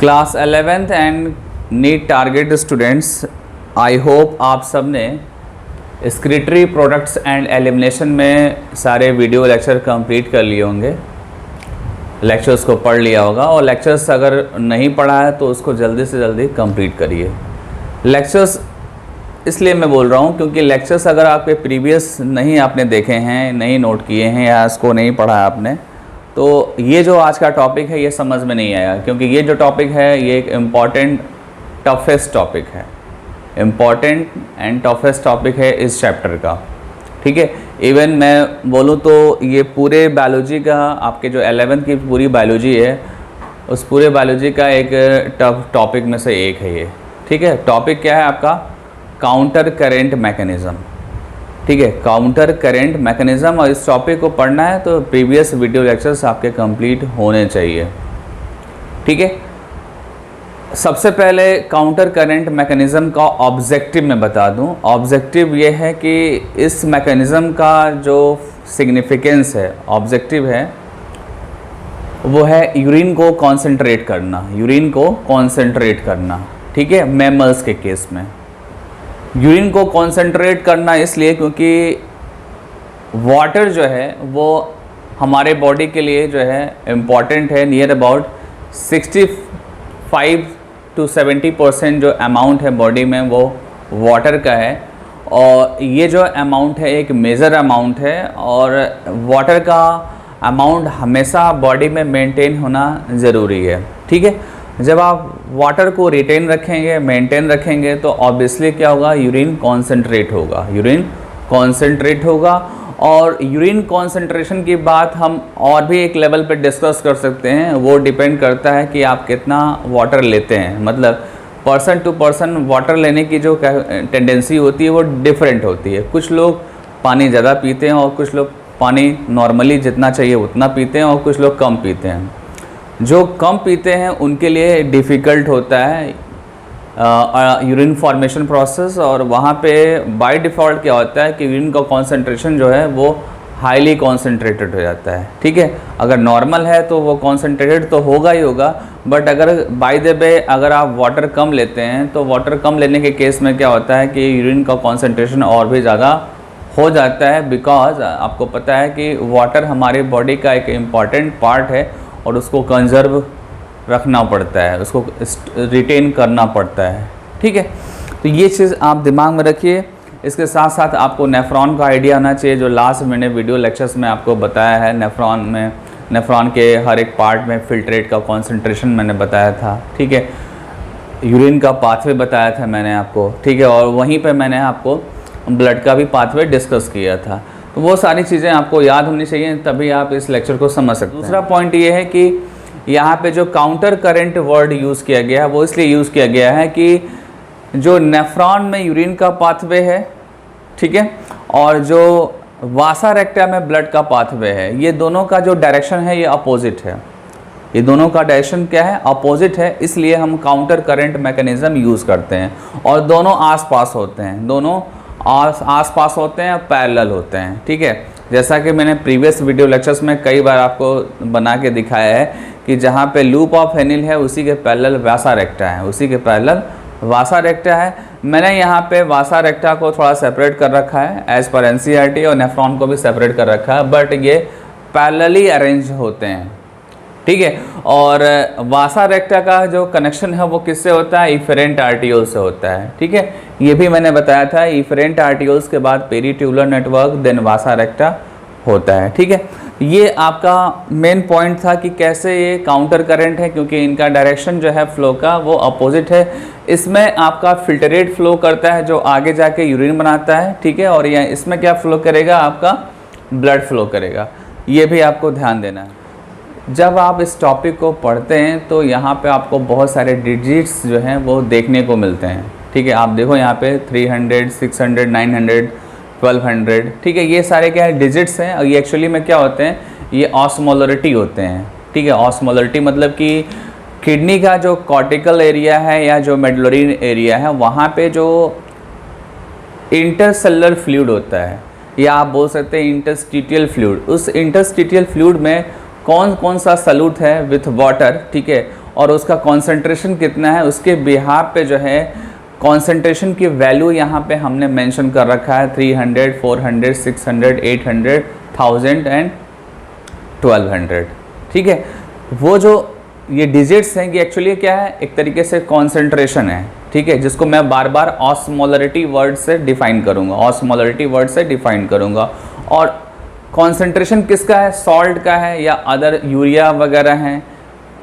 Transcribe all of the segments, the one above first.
Class 11th and NEET target students, I hope आप सब ने स्क्रिटरी प्रोडक्ट्स एंड एलिमिनेशन में सारे वीडियो लेक्चर कंप्लीट कर लिए होंगे, लेक्चर्स को पढ़ लिया होगा। और लेक्चर्स अगर नहीं पढ़ा है तो उसको जल्दी से जल्दी कंप्लीट करिए। लेक्चर्स इसलिए मैं बोल रहा हूँ क्योंकि लेक्चर्स अगर आपके प्रीवियस नहीं आपने देखे हैं, नहीं नोट किए हैं या इसको नहीं पढ़ा है आपने, तो ये जो आज का टॉपिक है ये समझ में नहीं आएगा। क्योंकि ये जो टॉपिक है ये एक इम्पॉर्टेंट टफेस्ट टॉपिक है, इम्पॉर्टेंट एंड टफेस्ट टॉपिक है इस चैप्टर का। ठीक है, इवन मैं बोलूँ तो ये पूरे बायोलॉजी का, आपके जो 11th की पूरी बायोलॉजी है उस पूरे बायोलॉजी का एक टफ टॉपिक में से एक है ये। ठीक है, टॉपिक क्या है आपका? Counter current mechanism. ठीक है, काउंटर करेंट मैकेनिज़्म। और इस टॉपिक को पढ़ना है तो प्रीवियस वीडियो लेक्चर्स आपके कंप्लीट होने चाहिए। ठीक है, सबसे पहले काउंटर करेंट मैकेनिज़्म का ऑब्जेक्टिव मैं बता दूं। ऑब्जेक्टिव ये है कि इस मैकेनिज़्म का जो सिग्निफिकेंस है, ऑब्जेक्टिव है वो है यूरिन को कॉन्सेंट्रेट करना, यूरिन को कॉन्सेंट्रेट करना। ठीक है, मैमल्स के केस में यूरिन को कॉन्सेंट्रेट करना इसलिए क्योंकि वाटर जो है वो हमारे बॉडी के लिए जो है इम्पॉर्टेंट है। नियर अबाउट 65 to 70% जो अमाउंट है बॉडी में वो वाटर का है। और ये जो अमाउंट है एक मेजर अमाउंट है और वाटर का अमाउंट हमेशा बॉडी में मेंटेन होना ज़रूरी है। ठीक है, जब आप वाटर को रिटेन रखेंगे, मेंटेन रखेंगे तो ऑब्वियसली क्या होगा? यूरिन कॉन्सेंट्रेट होगा, यूरिन कॉन्सेंट्रेट होगा। और यूरिन कॉन्सेंट्रेशन की बात हम और भी एक लेवल पे डिस्कस कर सकते हैं। वो डिपेंड करता है कि आप कितना वाटर लेते हैं, मतलब पर्सन टू पर्सन वाटर लेने की जो टेंडेंसी होती है वो डिफरेंट होती है। कुछ लोग पानी ज़्यादा पीते हैं और कुछ लोग पानी नॉर्मली जितना चाहिए उतना पीते हैं और कुछ लोग कम पीते हैं। जो कम पीते हैं उनके लिए डिफ़िकल्ट होता है यूरिन फॉर्मेशन प्रोसेस। और वहाँ पे बाय डिफ़ॉल्ट क्या होता है कि यूरिन का कॉन्सेंट्रेशन जो है वो हाईली कॉन्सेंट्रेटेड हो जाता है। ठीक है, अगर नॉर्मल है तो वो कॉन्सेंट्रेटेड तो होगा ही होगा, बट अगर बाय द वे अगर आप वाटर कम लेते हैं तो वाटर कम लेने के केस में क्या होता है कि यूरिन का कॉन्सेंट्रेशन और भी ज़्यादा हो जाता है। बिकॉज आपको पता है कि वाटर हमारी बॉडी का एक इम्पॉर्टेंट पार्ट है और उसको कंजर्व रखना पड़ता है, उसको रिटेन करना पड़ता है। ठीक है, तो ये चीज़ आप दिमाग में रखिए। इसके साथ साथ आपको नेफ्रॉन का आइडिया आना चाहिए, जो लास्ट मैंने वीडियो लेक्चर्स में आपको बताया है। नेफ्रॉन के हर एक पार्ट में फिल्ट्रेट का कॉन्सेंट्रेशन मैंने बताया था। ठीक है, यूरिन का पाथवे बताया था मैंने आपको। ठीक है, और वहीं पर मैंने आपको ब्लड का भी पाथवे डिस्कस किया था। तो वो सारी चीज़ें आपको याद होनी चाहिए, तभी आप इस लेक्चर को समझ सकते हैं। दूसरा पॉइंट ये है कि यहाँ पे जो काउंटर करंट वर्ड यूज़ किया गया है वो इसलिए यूज़ किया गया है कि जो नेफ्रॉन में यूरिन का पाथवे है, ठीक है, और जो वासा रेक्टा में ब्लड का पाथवे है, ये दोनों का जो डायरेक्शन है ये अपोजिट है। ये दोनों का डायरेक्शन क्या है? अपोजिट है। इसलिए हम काउंटर करंट मैकेनिज़्म यूज़ करते हैं और दोनों आसपास होते हैं, दोनों आसपास होते हैं, पैरेलल होते हैं। ठीक है, जैसा कि मैंने प्रीवियस वीडियो लेक्चर्स में कई बार आपको बना के दिखाया है कि जहाँ पे लूप ऑफ हेनिल है उसी के पैरेलल वासा रेक्टा है, उसी के पैरेलल वासा रेक्टा है। मैंने यहाँ पे वासा रेक्टा को थोड़ा सेपरेट कर रखा है एज पर एनसीईआरटी, और नेफ्रॉन को भी सेपरेट कर रखा है, बट ये पैरेलली अरेंज होते हैं। ठीक है, और वासा रेक्टा का जो कनेक्शन है वो किससे होता है? इफेरेंट आर्टियोल से होता है। ठीक है, ये भी मैंने बताया था, इफेरेंट आर्टियोल्स के बाद पेरीट्यूबुलर नेटवर्क, देन वासा रेक्टा होता है। ठीक है, ये आपका मेन पॉइंट था कि कैसे ये काउंटर करंट है, क्योंकि इनका डायरेक्शन जो है फ्लो का वो अपोजिट है। इसमें आपका फिल्टरेट फ्लो करता है जो आगे जाके यूरिन बनाता है। ठीक है, और ये इसमें क्या फ्लो करेगा? आपका ब्लड फ्लो करेगा। ये भी आपको ध्यान देना है। जब आप इस टॉपिक को पढ़ते हैं तो यहाँ पे आपको बहुत सारे डिजिट्स जो हैं वो देखने को मिलते हैं। ठीक है, आप देखो यहाँ पे 300, 600, 900, 1200। ठीक है, ये सारे क्या है? डिजिट्स हैं। और ये एक्चुअली में क्या होते हैं? ये ऑस्मोलरिटी होते हैं। ठीक है, ऑस्मोलरिटी मतलब कि किडनी का जो कॉर्टिकल एरिया है या जो मेडुलरी एरिया है वहाँ पे जो इंटरसेलुलर फ्लूइड होता है, या आप बोल सकते हैं इंटरस्टिशियल फ्लूइड, उस इंटरस्टिशियल फ्लूइड में कौन कौन सा सल्यूट है विथ वाटर। ठीक है, और उसका कॉन्सेंट्रेशन कितना है उसके बिहार पे जो है कॉन्सेंट्रेशन की वैल्यू यहाँ पे हमने मेंशन कर रखा है 300, 400, 600, 800, 1000 एंड 1200। ठीक है, वो जो ये डिजिट्स हैं कि एक्चुअली क्या है, एक तरीके से कॉन्सेंट्रेशन है। ठीक है, जिसको मैं बार बार ऑस्मोलरिटी वर्ड से डिफाइन करूँगा, ऑस्मोलरिटी वर्ड से डिफाइन करूँगा। और कॉन्सेंट्रेशन किसका है, सॉल्ट का है या अदर यूरिया वगैरह हैं,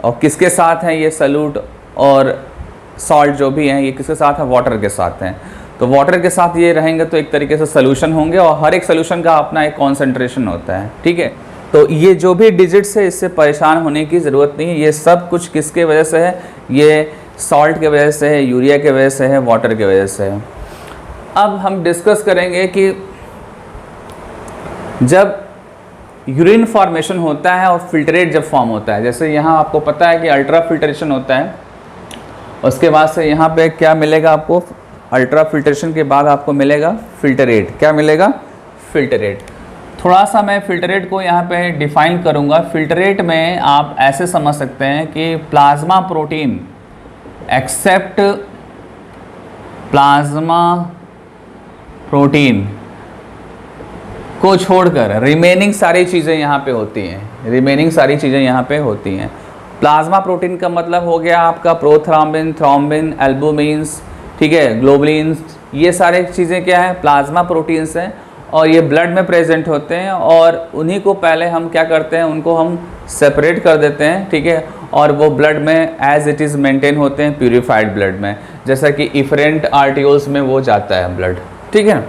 और किसके साथ हैं ये सल्यूट और सॉल्ट जो भी हैं ये किसके साथ है, वाटर के साथ हैं। तो वाटर के साथ ये रहेंगे तो एक तरीके से सोल्यूशन होंगे, और हर एक सोल्यूशन का अपना एक कॉन्सेंट्रेशन होता है। ठीक है, तो ये जो भी डिजिट्स है इससे परेशान होने की ज़रूरत नहीं है। ये सब कुछ किसके वजह से है, ये सॉल्ट के वजह से है, यूरिया के वजह से है, वाटर के वजह से है। अब हम डिस्कस करेंगे कि जब यूरिन फॉर्मेशन होता है और फिल्ट्रेट जब फॉर्म होता है, जैसे यहाँ आपको पता है कि अल्ट्रा फिल्ट्रेशन होता है, उसके बाद से यहाँ पे क्या मिलेगा आपको, अल्ट्रा फिल्ट्रेशन के बाद आपको मिलेगा फिल्टरेट। क्या मिलेगा, फिल्टरेट। थोड़ा सा मैं फिल्टरेट को यहाँ पे डिफाइन करूँगा। फिल्टरेट में आप ऐसे समझ सकते हैं कि plasma protein except plasma protein को छोड़कर रिमेनिंग सारी चीज़ें यहाँ पे होती हैं, रिमेनिंग सारी चीज़ें यहाँ पे होती हैं। प्लाज्मा प्रोटीन का मतलब हो गया आपका प्रोथ्रोम्बिन, थ्रोम्बिन, एल्बुमिन्स, ठीक है, ग्लोबुलिन्स, ये सारे चीज़ें क्या है, प्लाज्मा प्रोटीन्स हैं, और ये ब्लड में प्रेजेंट होते हैं, और उन्हीं को पहले हम क्या करते हैं, उनको हम सेपरेट कर देते हैं। ठीक है, और वो ब्लड में एज इट इज़ मेंटेन होते हैं प्यूरिफाइड ब्लड में, जैसा कि इफरेंट आर्टियोल्स में वो जाता है ब्लड। ठीक है,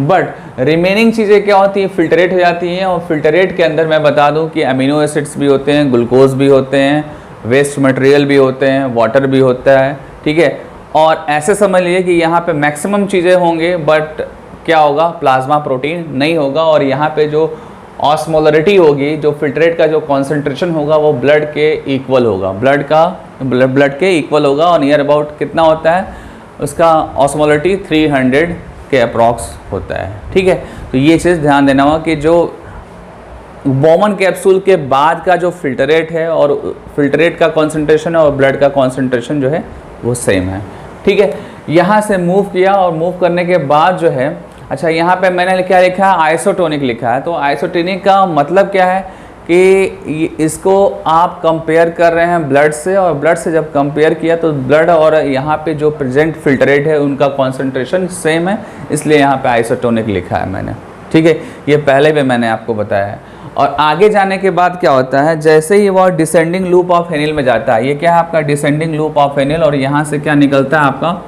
बट रिमेनिंग चीज़ें क्या होती हैं, फिल्टरेट हो जाती हैं। और फिल्टरेट के अंदर मैं बता दूं कि अमीनो एसिड्स भी होते हैं, ग्लूकोज भी होते हैं, वेस्ट मटेरियल भी होते हैं, वाटर भी होता है। ठीक है, और ऐसे समझ लीजिए कि यहाँ पे मैक्सिमम चीज़ें होंगे, बट क्या होगा, प्लाज्मा प्रोटीन नहीं होगा। और यहाँ पे जो ऑस्मोलरिटी होगी, जो फिल्टरेट का जो कॉन्सेंट्रेशन होगा वो ब्लड के इक्वल होगा, ब्लड के इक्वल होगा। और नियर अबाउट कितना होता है उसका ऑस्मोलरिटी, 300 के अप्रॉक्स होता है। ठीक है, तो ये चीज़ ध्यान देना होगा कि जो बॉमन कैप्सूल के बाद का जो फिल्टरेट है और फिल्टरेट का कॉन्सेंट्रेशन और ब्लड का कॉन्सेंट्रेशन जो है वो सेम है। ठीक है, यहाँ से मूव किया, और मूव करने के बाद जो है, अच्छा यहाँ पे मैंने क्या लिखा है, आइसोटोनिक लिखा है। तो आइसोटोनिक का मतलब क्या है कि इसको आप कंपेयर कर रहे हैं ब्लड से, और ब्लड से जब कंपेयर किया तो ब्लड और यहाँ पे जो प्रेजेंट फिल्टरेट है उनका कॉन्सेंट्रेशन सेम है, इसलिए यहाँ पे आइसोटोनिक लिखा है मैंने। ठीक है, ये पहले भी मैंने आपको बताया है। और आगे जाने के बाद क्या होता है, जैसे ही वो डिसेंडिंग लूप ऑफ हेनिल में जाता है, ये क्या है आपका डिसेंडिंग लूप ऑफ हेनिल, और यहाँ से क्या निकलता है आपका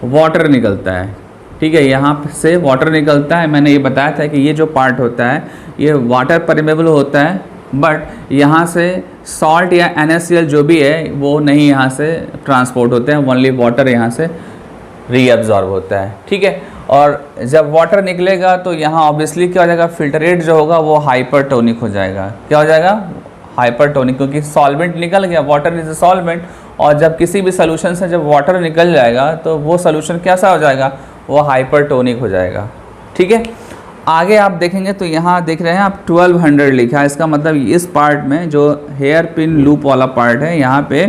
वाटर निकलता है। ठीक है, यहाँ से वाटर निकलता है। मैंने ये बताया था कि ये जो पार्ट होता है ये वाटर परमेबल होता है, बट यहाँ से सॉल्ट या NaCl जो भी है वो नहीं यहाँ से ट्रांसपोर्ट होते हैं, ओनली वाटर यहाँ से रीअब्जॉर्ब होता है। ठीक है, और जब वाटर निकलेगा तो यहाँ ऑब्वियसली क्या हो जाएगा, फिल्टरेट जो होगा वो हाइपरटोनिक हो जाएगा। क्या हो जाएगा, हाइपरटोनिक, क्योंकि सॉल्वेंट निकल गया, वाटर इज अ सॉल्वेंट। और जब किसी भी सोल्यूशन से जब वाटर निकल जाएगा तो वो सोल्यूशन कैसा हो जाएगा, वो हाइपरटोनिक हो जाएगा। ठीक है, आगे आप देखेंगे तो यहाँ देख रहे हैं आप 1200 लिखा है, इसका मतलब इस पार्ट में जो हेयर पिन लूप वाला पार्ट है यहाँ पे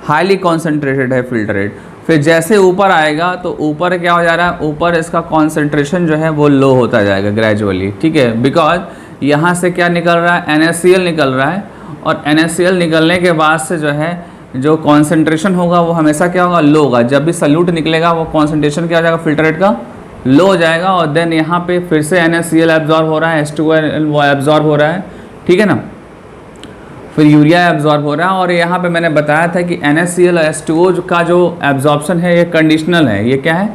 हाईली कॉन्सेंट्रेटेड है फिल्टरेट। फिर जैसे ऊपर आएगा तो ऊपर क्या हो जा रहा है, ऊपर इसका कॉन्सेंट्रेशन जो है वो लो होता जाएगा ग्रेजुअली। ठीक है, बिकॉज यहाँ से क्या निकल रहा है, NaCl निकल रहा है, और NaCl निकलने के बाद से जो है जो कॉन्सेंट्रेशन होगा वो हमेशा क्या होगा, लो होगा। जब भी सल्यूट निकलेगा वो कॉन्सेंट्रेशन क्या हो जाएगा, फिल्टरेट का लो हो जाएगा, और देन यहाँ पे फिर से NaCl एब्जॉर्ब हो रहा है, H2O वो एब्जॉर्ब हो रहा है। ठीक है ना, फिर यूरिया एब्जॉर्ब हो रहा है। और यहाँ पे मैंने बताया था कि NaCl और H2O का जो एब्जॉर्प्शन है ये कंडीशनल है। ये क्या है,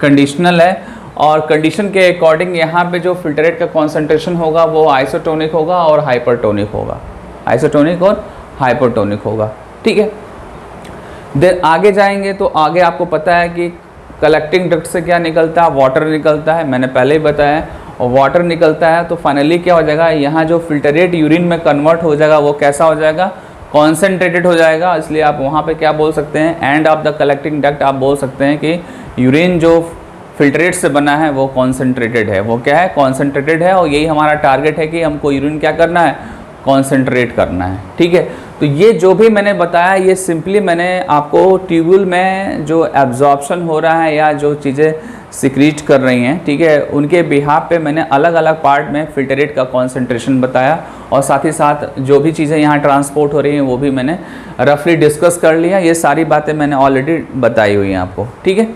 कंडीशनल है, और कंडीशन के अकॉर्डिंग यहाँ पे जो फिल्टरेट का कॉन्सेंट्रेशन होगा वो आइसोटोनिक होगा और हाइपरटोनिक होगा, आइसोटोनिक और हाइपरटोनिक होगा। ठीक है, देन आगे जाएंगे तो आगे आपको पता है कि कलेक्टिंग डक्ट से क्या निकलता है, वाटर निकलता है, मैंने पहले ही बताया। और वाटर निकलता है तो फाइनली क्या हो जाएगा, यहाँ जो फिल्टरेट यूरिन में कन्वर्ट हो जाएगा वो कैसा हो जाएगा, कॉन्सेंट्रेटेड हो जाएगा। इसलिए आप वहाँ पे क्या बोल सकते हैं, end of the collecting duct आप बोल सकते हैं कि यूरिन जो फिल्टरेट से बना है वो कॉन्सेंट्रेटेड है। वो क्या है, कॉन्सेंट्रेटेड है, और यही हमारा टारगेट है कि हमको यूरिन क्या करना है, कॉन्सेंट्रेट करना है। ठीक है, तो ये जो भी मैंने बताया ये सिंपली मैंने आपको ट्यूब्यूल में जो एब्जॉर्प्शन हो रहा है या जो चीज़ें सिक्रीट कर रही हैं, ठीक है, उनके बिहाफ पे मैंने अलग अलग पार्ट में फिल्ट्रेट का कॉन्सेंट्रेशन बताया, और साथ ही साथ जो भी चीज़ें यहाँ ट्रांसपोर्ट हो रही हैं वो भी मैंने रफली डिस्कस कर लिया। ये सारी बातें मैंने ऑलरेडी बताई हुई हैं आपको। ठीक है,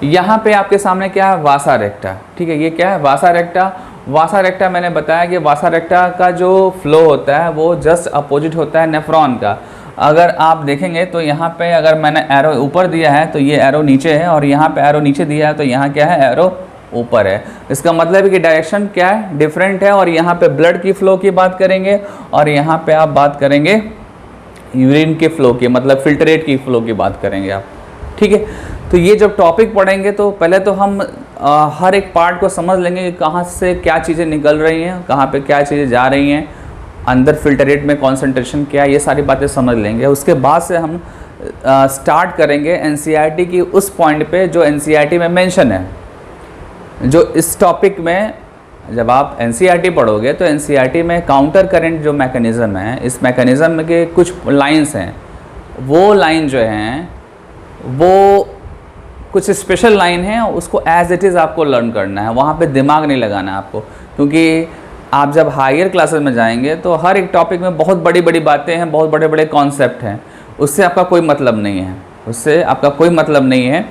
यहाँ पे आपके सामने क्या है, वासा रेक्टा। ठीक है, ये क्या है, वासा रेक्टा। वासा रेक्टा मैंने बताया कि वासा रेक्टा का जो फ्लो होता है वो जस्ट अपोजिट होता है नेफ्रॉन का। अगर आप देखेंगे तो यहाँ पे अगर मैंने एरो ऊपर दिया है तो ये एरो नीचे है, और यहाँ पे एरो नीचे दिया है तो यहाँ क्या है, एरो ऊपर है। इसका मतलब है कि डायरेक्शन क्या है, डिफरेंट है। और यहाँ पे ब्लड की फ़्लो की बात करेंगे और यहाँ पे आप बात करेंगे यूरिन के फ़्लो की, मतलब फिल्ट्रेट की फ़्लो की बात करेंगे आप। ठीक है, तो ये जब टॉपिक पढ़ेंगे तो पहले तो हम हर एक पार्ट को समझ लेंगे कि कहाँ से क्या चीज़ें निकल रही हैं, कहाँ पे क्या चीज़ें जा रही हैं, अंदर फिल्ट्रेट में कॉन्सेंट्रेशन क्या है, ये सारी बातें समझ लेंगे। उसके बाद से हम स्टार्ट करेंगे एनसीईआरटी की उस पॉइंट पे जो एनसीईआरटी में मेंशन है। जो इस टॉपिक में जब आप एनसीईआरटी पढ़ोगे तो एनसीईआरटी में काउंटर करंट जो मैकेनिज़्म है, इस मैकेनिज़्म के कुछ लाइंस हैं, वो लाइन जो हैं वो कुछ स्पेशल लाइन है, उसको एज इट इज़ आपको लर्न करना है, वहाँ पे दिमाग नहीं लगाना है आपको। क्योंकि आप जब हायर क्लासेस में जाएंगे तो हर एक टॉपिक में बहुत बड़ी बड़ी बातें हैं, बहुत बड़े बड़े कॉन्सेप्ट हैं, उससे आपका कोई मतलब नहीं है, उससे आपका कोई मतलब नहीं है।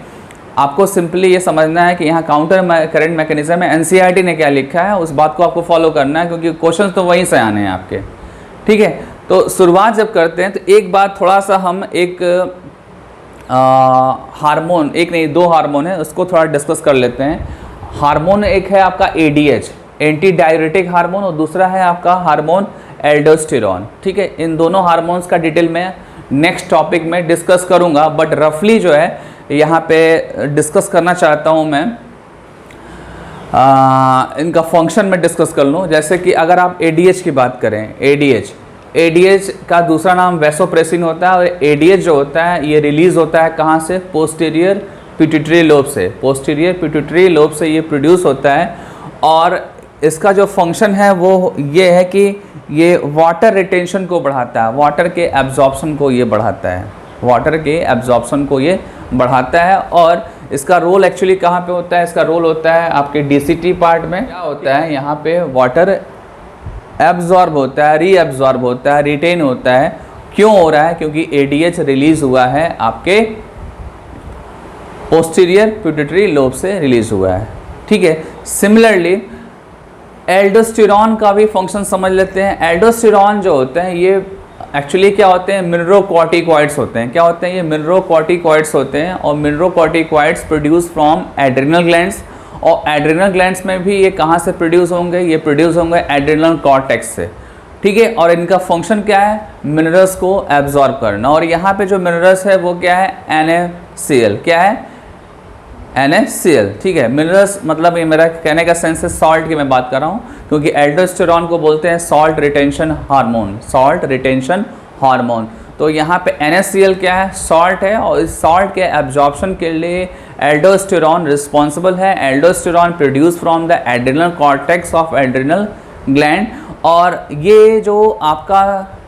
आपको सिंपली ये समझना है कि यहाँ काउंटर करंट मैकेनिज्म है, एनसीईआरटी ने क्या लिखा है उस बात को आपको फॉलो करना है, क्योंकि क्वेश्चन तो वहीं से आने हैं आपके। ठीक है, तो शुरुआत जब करते हैं तो एक बार थोड़ा सा हम एक हार्मोन, एक नहीं दो हार्मोन है, उसको थोड़ा डिस्कस कर लेते हैं। हार्मोन एक है आपका एडीएच, एंटी डाययूरेटिक हार्मोन, और दूसरा है आपका हार्मोन एल्डोस्टेरॉन। ठीक है, इन दोनों हार्मोन्स का डिटेल में नेक्स्ट टॉपिक में डिस्कस करूंगा, बट रफली जो है यहाँ पे डिस्कस करना चाहता हूँ मैं, इनका फंक्शन में डिस्कस कर लूँ। जैसे कि अगर आप एडीएच की बात करें, एडीएच का दूसरा नाम वैसोप्रेसिन होता है, और एडीएच जो होता है ये रिलीज़ होता है कहाँ से, पोस्टीरियर पिट्यूटरी लोब से। पोस्टीरियर पिट्यूटरी लोब से ये प्रोड्यूस होता है, और इसका जो फंक्शन है वो ये है कि ये वाटर रिटेंशन को बढ़ाता है, वाटर के एब्जॉर्प्शन को ये बढ़ाता है, वाटर के एब्जॉर्प्शन को ये बढ़ाता है। और इसका रोल एक्चुअली कहाँ पे होता है, इसका रोल होता है आपके डीसीटी पार्ट में। क्या होता है, यहाँ पे वाटर एब्जॉर्ब होता है, रीएब्जॉर्ब होता है, रिटेन होता है। क्यों हो रहा है, क्योंकि एडीएच रिलीज हुआ है आपके पोस्टीरियर पिट्यूटरी लोब से रिलीज हुआ है। ठीक है, सिमिलरली एल्डोस्टेरॉन का भी फंक्शन समझ लेते हैं। एल्डोस्टेरॉन जो होते हैं ये एक्चुअली क्या होते हैं, मिनरोकॉर्टिकॉइड्स होते हैं। क्या होते हैं, ये मिनरोकॉर्टिकॉइड्स होते हैं, और मिनरोकॉर्टिकॉइड्स प्रोड्यूस फ्रॉम एड्रिनल ग्लैंड्स, और एड्रिनल ग्लैंड्स में भी ये कहाँ से प्रोड्यूस होंगे, ये प्रोड्यूस होंगे एड्रिनल कॉर्टेक्स से। ठीक है, और इनका फंक्शन क्या है, मिनरल्स को एब्जॉर्ब करना। और यहाँ पे जो मिनरल्स है वो क्या है, NaCl। क्या है, NaCl। ठीक है, मिनरल्स मतलब ये मेरा कहने का सेंस है सॉल्ट की मैं बात कर रहा हूँ, क्योंकि एल्डोस्टेरॉन को बोलते हैं salt retention hormone, salt retention hormone. तो यहाँ पे NaCl क्या है, सॉल्ट है, और इस सॉल्ट के एब्जॉर्प्शन के लिए एल्डोस्टेरॉन रिस्पॉन्सिबल है। Aldosterone produce from the adrenal cortex of adrenal gland, और ये जो आपका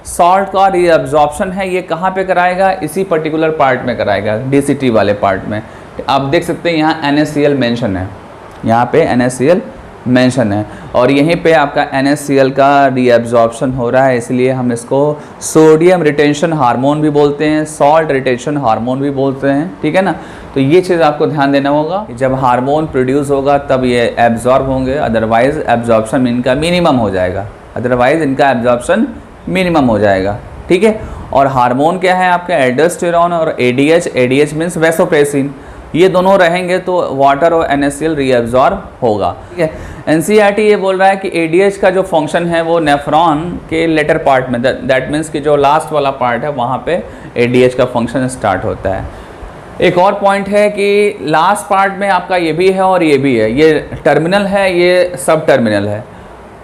सॉल्ट का रीअब्जॉर्प्शन है ये कहाँ पे कराएगा, इसी पर्टिकुलर पार्ट में कराएगा, डीसीटी वाले पार्ट में। आप देख सकते हैं यहाँ NaCl मेंशन है, यहाँ पे NaCl मेंशन है, और यहीं पे आपका NaCl का रीअब्जॉर्प्शन हो रहा है, इसलिए हम इसको सोडियम रिटेंशन हार्मोन भी बोलते हैं, सॉल्ट रिटेंशन हार्मोन भी बोलते हैं। ठीक है ना, तो ये चीज़ आपको ध्यान देना होगा, जब हार्मोन प्रोड्यूस होगा तब ये एब्जॉर्ब होंगे, अदरवाइज एब्जॉर्प्शन इनका मिनिमम हो जाएगा, अदरवाइज इनका एब्जॉर्प्शन मिनिमम हो जाएगा। ठीक है, और हार्मोन क्या है आपका, एल्डोस्टेरॉन और एडीएच मीन्स वैसोप्रेसिन, ये दोनों रहेंगे तो वाटर और NaCl रीअब्जॉर्ब होगा। ठीक है, एनसीईआरटी ये बोल रहा है कि एडीएच का जो फंक्शन है वो नेफ्रॉन के लेटर पार्ट में, दैट मीन्स कि जो लास्ट वाला पार्ट है वहाँ पे एडीएच का फंक्शन स्टार्ट होता है। एक और पॉइंट है कि लास्ट पार्ट में आपका ये भी है और ये भी है, ये टर्मिनल है, ये सब टर्मिनल है,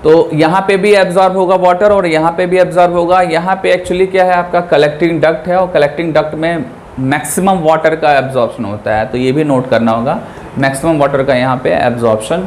तो यहाँ पे भी एब्जॉर्ब होगा वाटर और यहाँ पे भी एब्जॉर्ब होगा। यहाँ पे एक्चुअली क्या है आपका कलेक्टिंग डक्ट है, और कलेक्टिंग डक्ट में मैक्सिमम वाटर का एब्जॉर्प्शन होता है, तो ये भी नोट करना होगा, मैक्सिमम वाटर का यहाँ पे एब्जॉर्प्शन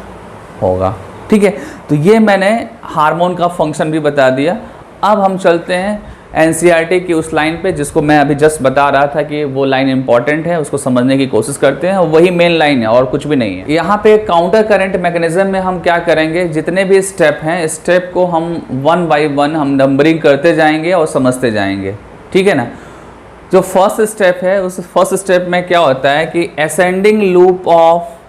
होगा। ठीक है, तो ये मैंने हार्मोन का फंक्शन भी बता दिया। अब हम चलते हैं एनसीईआरटी की उस लाइन पे जिसको मैं अभी जस्ट बता रहा था कि वो लाइन इंपॉर्टेंट है, उसको समझने की कोशिश करते हैं। वही मेन लाइन है और कुछ भी नहीं है। यहाँ पे काउंटर करंट मैकेनिज्म में हम क्या करेंगे, जितने भी स्टेप हैं स्टेप को हम 1 बाय 1 हम नंबरिंग करते जाएंगे और समझते जाएंगे, ठीक है ना। जो फर्स्ट स्टेप है उस फर्स्ट स्टेप में क्या होता है कि असेंडिंग लूप ऑफ,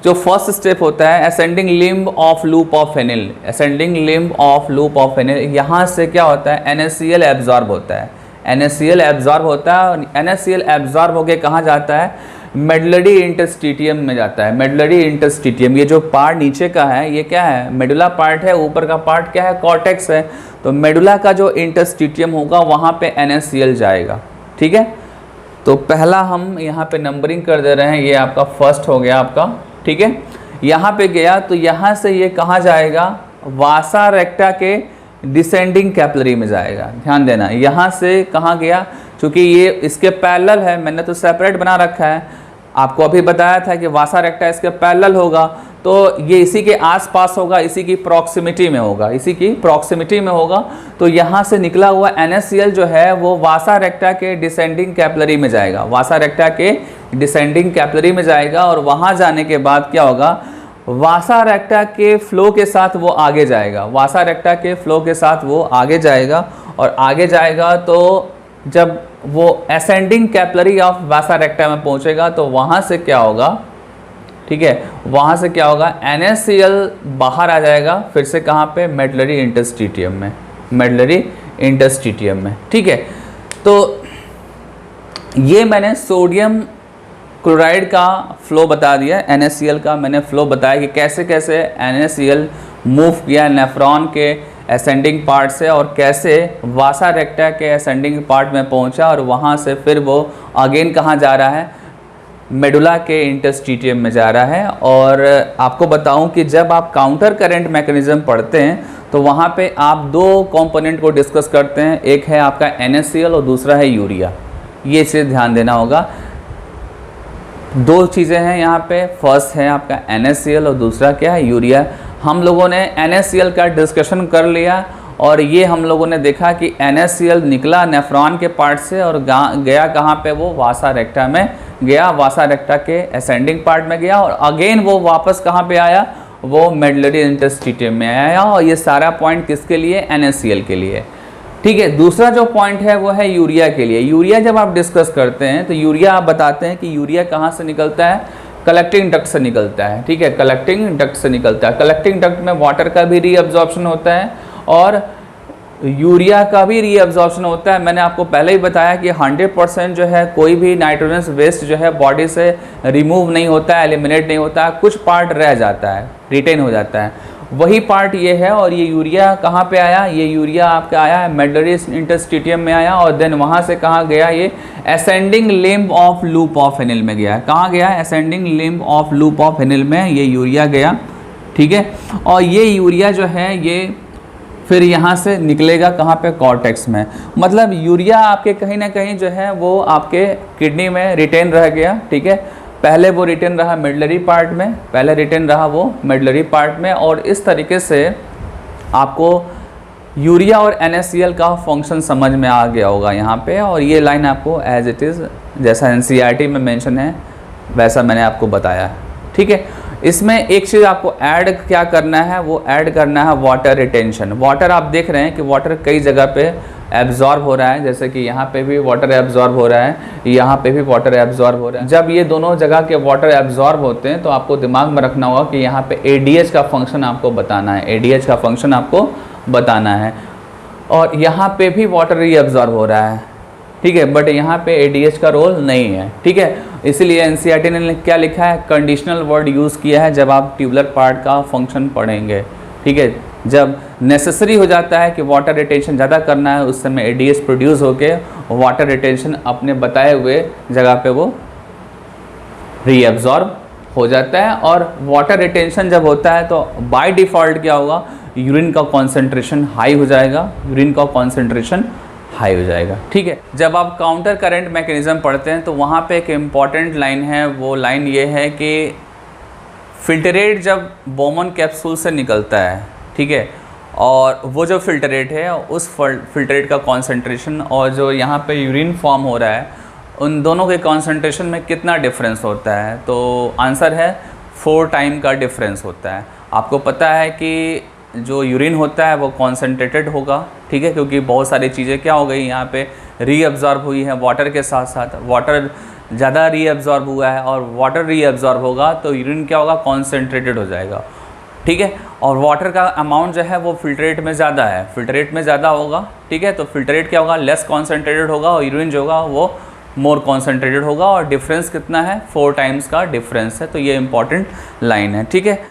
जो फर्स्ट स्टेप होता है ascending limb of loop of Henle, ascending limb of loop of Henle, यहाँ से क्या होता है NaCl एब्जॉर्ब होता है, NaCl एब्जॉर्ब होता है और NaCl एब्जॉर्ब होके कहाँ जाता है, मेडुलरी इंटरस्टिशियम में जाता है। मेडुलरी इंटरस्टिशियम, ये जो पार्ट नीचे का है ये क्या है, मेडुला पार्ट है, ऊपर का पार्ट क्या है, कॉर्टेक्स है। तो मेडुला का जो इंटरस्टिशियम होगा वहाँ पे NaCl जाएगा, ठीक है। तो पहला हम यहाँ पे नंबरिंग कर दे रहे हैं, ये आपका फर्स्ट हो गया आपका, ठीक है। यहाँ पे गया तो यहाँ से ये कहाँ जाएगा, वासा रेक्टा के डिसेंडिंग कैपिलरी में जाएगा। ध्यान देना यहाँ से कहाँ गया, क्योंकि ये इसके पैरेलल है, मैंने तो सेपरेट बना रखा है, आपको अभी बताया था कि वासा रेक्टा इसके पैरेलल होगा, तो ये इसी के आसपास होगा, इसी की प्रॉक्सिमिटी में होगा, इसी की प्रॉक्सिमिटी में होगा। तो यहाँ से निकला हुआ NaCl जो है वो वासा रेक्टा के डिसेंडिंग कैपिलरी में जाएगा, वासा रेक्टा के डिसेंडिंग कैपिलरी में जाएगा। और वहाँ जाने के बाद क्या होगा, वासा रेक्टा के फ्लो के साथ वो आगे जाएगा, वासा रेक्टा के फ्लो के साथ वो आगे जाएगा। और आगे जाएगा तो जब वो असेंडिंग कैपिलरी ऑफ वासा रेक्टा में पहुँचेगा तो वहाँ से क्या होगा, ठीक है, वहाँ से क्या होगा, NaCl बाहर आ जाएगा, फिर से कहाँ पे, मेडुलरी इंटरस्टिशियम में, मेडुलरी इंटरस्टिशियम में, ठीक है। तो ये मैंने सोडियम क्लोराइड का फ्लो बता दिया, NaCl का मैंने फ्लो बताया कि कैसे कैसे NaCl मूव किया नेफ्रॉन के असेंडिंग पार्ट से और कैसे वासा रेक्टा के असेंडिंग पार्ट में पहुंचा और वहां से फिर वो अगेन कहाँ जा रहा है, मेडुला के इंटरस्टिशियम में जा रहा है। और आपको बताऊं कि जब आप काउंटर करंट मैकेनिज्म पढ़ते हैं तो वहाँ पे आप दो कंपोनेंट को डिस्कस करते हैं, एक है आपका NaCl और दूसरा है यूरिया। ये चीज़ ध्यान देना होगा, दो चीज़ें हैं यहाँ पे, फर्स्ट है आपका NaCl और दूसरा क्या है, यूरिया। हम लोगों ने NaCl का डिस्कशन कर लिया और ये हम लोगों ने देखा कि NaCl निकला नेफ्रॉन के पार्ट से और गया कहाँ पे, वो वासा रेक्टा में गया, वासा रेक्टा के असेंडिंग पार्ट में गया और अगेन वो वापस कहाँ पे आया, वो मेडुलरी इंटरस्टिशियम में आया। और ये सारा पॉइंट किसके लिए, NaCl के लिए, ठीक है। दूसरा जो पॉइंट है वो है यूरिया के लिए। यूरिया जब आप डिस्कस करते हैं तो यूरिया आप बताते हैं कि यूरिया कहाँ से निकलता है, कलेक्टिंग डक्ट से निकलता है, ठीक है, कलेक्टिंग डक्ट से निकलता है। कलेक्टिंग डक्ट में वाटर का भी रीअब्जॉर्प्शन होता है और यूरिया का भी रीअब्जॉर्प्शन होता है। मैंने आपको पहले ही बताया कि 100% जो है कोई भी नाइट्रोजनस वेस्ट जो है बॉडी से रिमूव नहीं होता है, एलिमिनेट नहीं होता है, कुछ पार्ट रह जाता है, रिटेन हो जाता है, वही पार्ट ये है। और ये यूरिया कहाँ पे आया, ये यूरिया आपका आया है मेडुलरी इंटरस्टिशियम में आया और देन वहाँ से कहाँ गया, ये ascending limb of loop of Henle में गया। कहाँ गया, ascending limb of loop of Henle में ये यूरिया गया, ठीक है। और ये यूरिया जो है ये फिर यहाँ से निकलेगा कहाँ पे, कॉर्टेक्स में। मतलब यूरिया आपके कहीं ना कहीं जो है वो आपके किडनी में रिटेन रह गया, ठीक है। पहले वो रिटेन रहा मेडुलरी पार्ट में, पहले रिटेन रहा वो मेडुलरी पार्ट में। और इस तरीके से आपको यूरिया और NaCl का फंक्शन समझ में आ गया होगा यहाँ पे। और ये लाइन आपको एज इट इज़ जैसा NCERT में मेंशन है वैसा मैंने आपको बताया है, ठीक है। इसमें एक चीज़ आपको ऐड क्या करना है, वो ऐड करना है वाटर रिटेंशन। वाटर आप देख रहे हैं कि वाटर कई जगह पे एब्जॉर्ब हो रहा है, जैसे कि यहाँ पे भी वाटर एब्जॉर्ब हो रहा है, यहाँ पे भी वाटर एब्जॉर्ब हो रहा है। जब ये दोनों जगह के वाटर एब्जॉर्ब होते हैं तो आपको दिमाग में रखना होगा कि यहाँ पे ADH का फंक्शन आपको बताना है, ADH का फंक्शन आपको बताना है। और यहाँ पे भी वाटर रीअब्जॉर्ब हो रहा है, ठीक है, बट यहाँ पे ADH का रोल नहीं है, ठीक है। इसीलिए NCERT ने क्या लिखा है, कंडीशनल वर्ड यूज़ किया है जब आप ट्यूबुलर पार्ट का फंक्शन पढ़ेंगे, ठीक है। जब नेसेसरी हो जाता है कि वाटर रिटेंशन ज़्यादा करना है उस समय ADH प्रोड्यूस होके वाटर रिटेंशन अपने बताए हुए जगह पे वो रीअब्जॉर्ब हो जाता है। और वाटर रिटेंशन जब होता है तो बाय डिफ़ॉल्ट क्या होगा, यूरिन का कॉन्सेंट्रेशन हाई हो जाएगा, यूरिन का कॉन्सेंट्रेशन हाई हो जाएगा, ठीक है। जब आप काउंटर करंट मैकेनिज्म पढ़ते हैं तो वहाँ पे एक इम्पॉर्टेंट लाइन है, वो लाइन ये है कि फिल्टरेट जब बोमन कैप्सूल से निकलता है, ठीक है, और वो जो फिल्ट्रेट है उस फिल्ट्रेट का कॉन्सेंट्रेशन और जो यहाँ पे यूरिन फॉर्म हो रहा है उन दोनों के कॉन्सेंट्रेशन में कितना डिफरेंस होता है। तो आंसर है 4 टाइम का डिफरेंस होता है। आपको पता है कि जो यूरिन होता है वो कॉन्सेंट्रेटेड होगा, ठीक है, क्योंकि बहुत सारी चीज़ें क्या हो गई यहाँ पे रीअब्जॉर्ब हुई है वाटर के साथ साथ, वाटर ज़्यादा रीअब्जॉर्ब हुआ है और वाटर रीअब्जॉर्ब होगा तो यूरिन क्या होगा, कॉन्सेंट्रेटेड हो जाएगा, ठीक है। और वाटर का अमाउंट जो है वो फिल्ट्रेट में ज़्यादा है, फिल्ट्रेट में ज़्यादा होगा, ठीक है। तो फिल्ट्रेट क्या होगा, लेस कॉन्सेंट्रेटेड होगा और यूरिन जो होगा वो मोर कॉन्सेंट्रेटेड होगा और डिफरेंस कितना है, 4 टाइम्स का डिफरेंस है। तो ये इंपॉर्टेंट लाइन है, ठीक है।